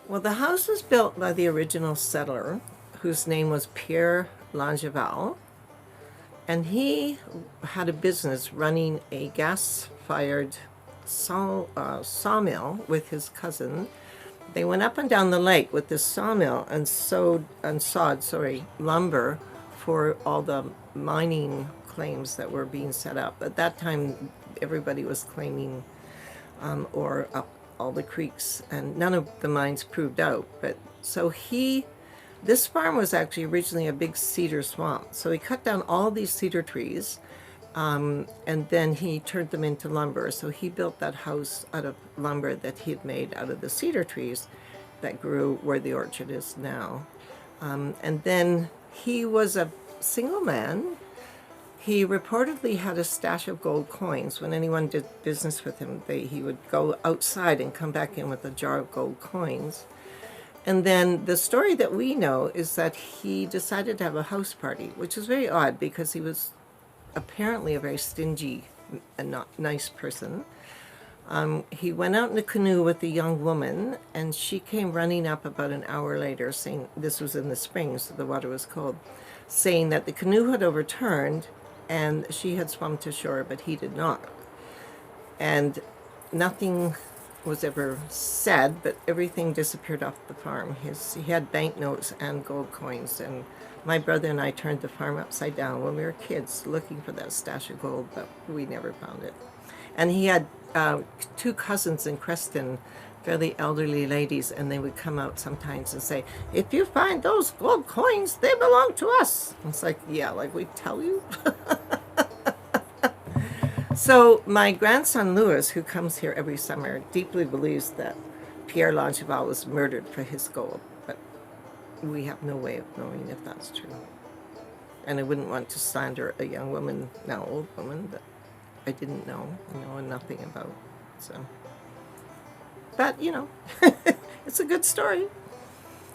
Well, the house was built by the original settler, whose name was Pierre Langevin, and he had a business running a gas-fired sawmill with his cousin. They went up and down the lake with this sawmill and sawed lumber for all the mining claims that were being set up. At that time, everybody was claiming ore up all the creeks, and none of the mines proved out. But so this farm was actually originally a big cedar swamp. So he cut down all these cedar trees, and then he turned them into lumber. So he built that house out of lumber that he had made out of the cedar trees that grew where the orchard is now. And then he was a single man. He reportedly had a stash of gold coins. When anyone did business with him, he would go outside and come back in with a jar of gold coins. And then the story that we know is that he decided to have a house party, which is very odd because he was apparently a very stingy and not nice person. He went out in a canoe with a young woman, and she came running up about an hour later saying, this was in the spring, so the water was cold, saying that the canoe had overturned and she had swum to shore, but he did not. And nothing was ever said, but everything disappeared off the farm. He had banknotes and gold coins, and my brother and I turned the farm upside down when we were kids looking for that stash of gold, but we never found it. And he had two cousins in Creston, fairly elderly ladies, and they would come out sometimes and say, if you find those gold coins, they belong to us. And it's like, yeah, like we tell you. So my grandson Louis, who comes here every summer, deeply believes that Pierre Langevin was murdered for his gold, but we have no way of knowing if that's true. And I wouldn't want to slander a young woman, now old woman, that I didn't know nothing about. So, but it's a good story.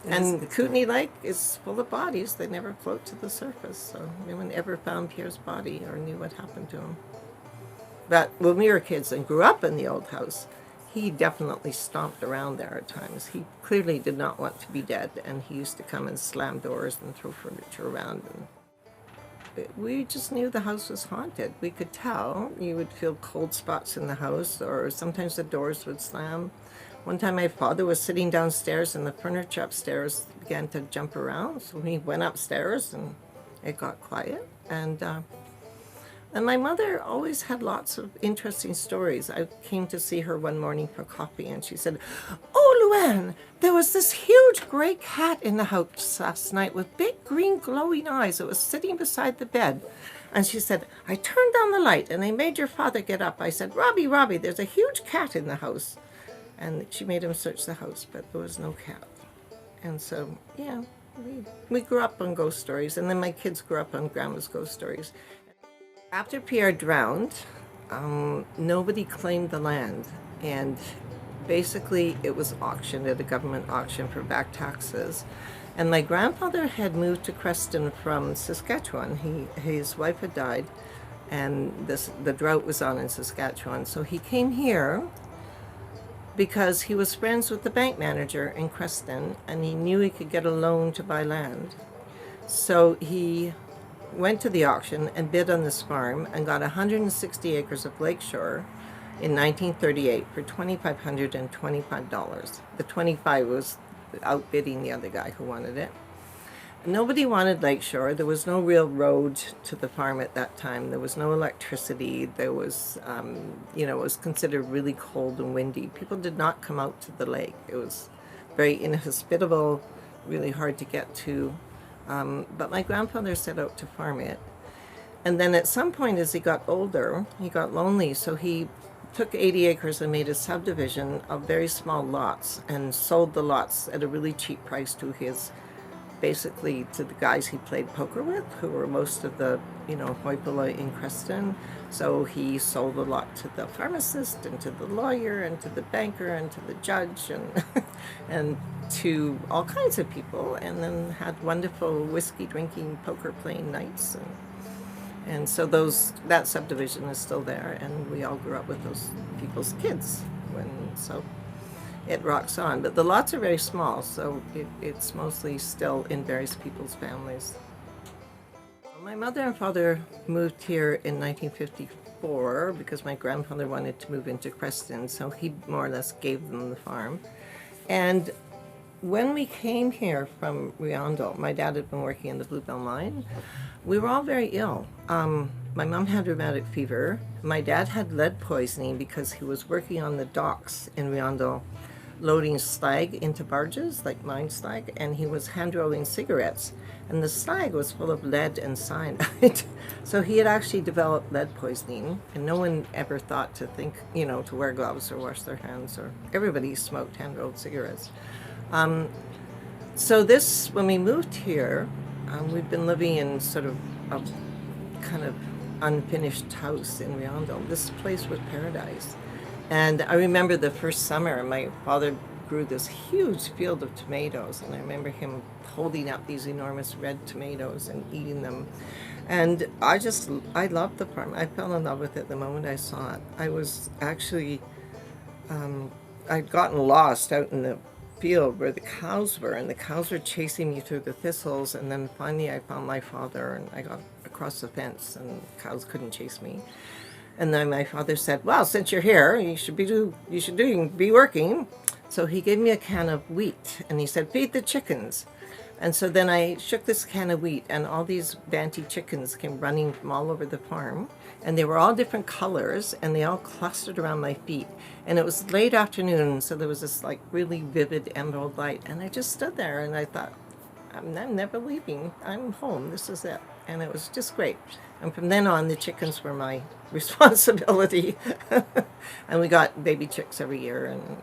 And the Kootenay Lake is full of bodies. They never float to the surface, so no one ever found Pierre's body or knew what happened to him. But when we were kids and grew up in the old house, he definitely stomped around there at times. He clearly did not want to be dead, and he used to come and slam doors and throw furniture around. And we just knew the house was haunted. We could tell. You would feel cold spots in the house, or sometimes the doors would slam. One time my father was sitting downstairs, and the furniture upstairs began to jump around. So he went upstairs, and it got quiet. And my mother always had lots of interesting stories. I came to see her one morning for coffee, and she said, "Oh, Luanne, there was this huge gray cat in the house last night with big green glowing eyes. It was sitting beside the bed." And she said, "I turned on the light, and I made your father get up. I said, 'Robbie, there's a huge cat in the house.'" And she made him search the house, but there was no cat. And so, yeah, we grew up on ghost stories, and then my kids grew up on Grandma's ghost stories. After Pierre drowned, nobody claimed the land, and basically it was auctioned at a government auction for back taxes. And my grandfather had moved to Creston from Saskatchewan. His wife had died, and the drought was on in Saskatchewan, so he came here because he was friends with the bank manager in Creston, and he knew he could get a loan to buy land. So he went to the auction and bid on this farm and got 160 acres of lakeshore in 1938 for $2,525. The 25 was outbidding the other guy who wanted it. Nobody wanted lakeshore. There was no real road to the farm at that time. There was no electricity. There was, it was considered really cold and windy. People did not come out to the lake. It was very inhospitable, really hard to get to. But my grandfather set out to farm it. And then at some point as he got older, he got lonely, so he took 80 acres and made a subdivision of very small lots and sold the lots at a really cheap price to the guys he played poker with, who were most of the, hoi polloi in Creston. So he sold a lot to the pharmacist and to the lawyer and to the banker and to the judge and and to all kinds of people, and then had wonderful whiskey drinking, poker playing nights. And so that subdivision is still there, and we all grew up with those people's kids. it rocks on. But the lots are very small, so it's mostly still in various people's families. My mother and father moved here in 1954 because my grandfather wanted to move into Creston, so he more or less gave them the farm. And when we came here from Riondel, my dad had been working in the Bluebell mine. We were all very ill. My mom had rheumatic fever. My dad had lead poisoning because he was working on the docks in Riondel, loading slag into barges, like mine slag, and he was hand rolling cigarettes. And the slag was full of lead and cyanide. So he had actually developed lead poisoning, and no one ever thought to think, to wear gloves or wash their hands, or everybody smoked hand rolled cigarettes. So when we moved here, we've been living in sort of a kind of unfinished house in Riondel. This place was paradise. And I remember the first summer, my father grew this huge field of tomatoes, and I remember him holding up these enormous red tomatoes and eating them. And I loved the farm. I fell in love with it the moment I saw it. I was actually, I'd gotten lost out in the field where the cows were, and the cows were chasing me through the thistles, and then finally I found my father, and I got across the fence, and the cows couldn't chase me. And then my father said, well, since you're here, you should be working. So he gave me a can of wheat, and he said, feed the chickens. And so then I shook this can of wheat, and all these banty chickens came running from all over the farm, and they were all different colors, and they all clustered around my feet. And it was late afternoon, so there was this like really vivid emerald light, and I just stood there and I thought, I'm never leaving. I'm home. This is it. And it was just great. And from then on, the chickens were my responsibility. And we got baby chicks every year. And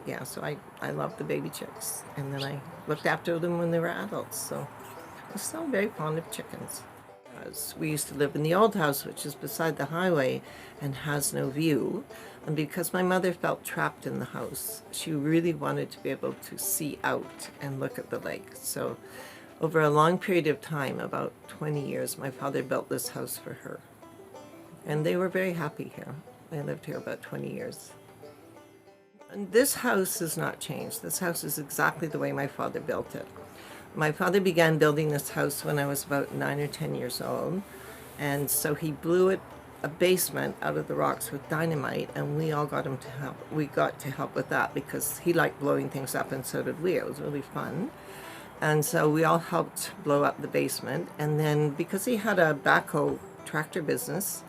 yeah, so I loved the baby chicks. And then I looked after them when they were adults. So I'm still very fond of chickens. We used to live in the old house, which is beside the highway and has no view. And because my mother felt trapped in the house, she really wanted to be able to see out and look at the lake. So over a long period of time, about 20 years, my father built this house for her. And they were very happy here. They lived here about 20 years. And this house has not changed. This house is exactly the way my father built it. My father began building this house when I was about 9 or 10 years old. And so he blew a basement out of the rocks with dynamite, and we all got him to help. We got to help with that because he liked blowing things up, and so did we. It was really fun. And so we all helped blow up the basement. And then because he had a backhoe tractor business,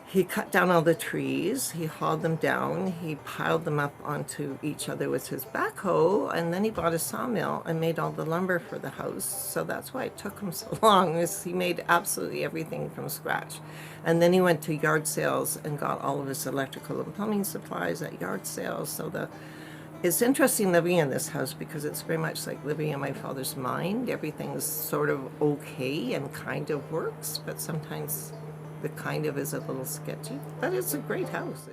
he cut down all the trees, he hauled them down, he piled them up onto each other with his backhoe, and then he bought a sawmill and made all the lumber for the house. So that's why it took him so long, is he made absolutely everything from scratch. And then he went to yard sales and got all of his electrical and plumbing supplies at yard sales. So it's interesting living in this house because it's very much like living in my father's mind. Everything's sort of okay and kind of works, but sometimes the kind of is a little sketchy, but it's a great house.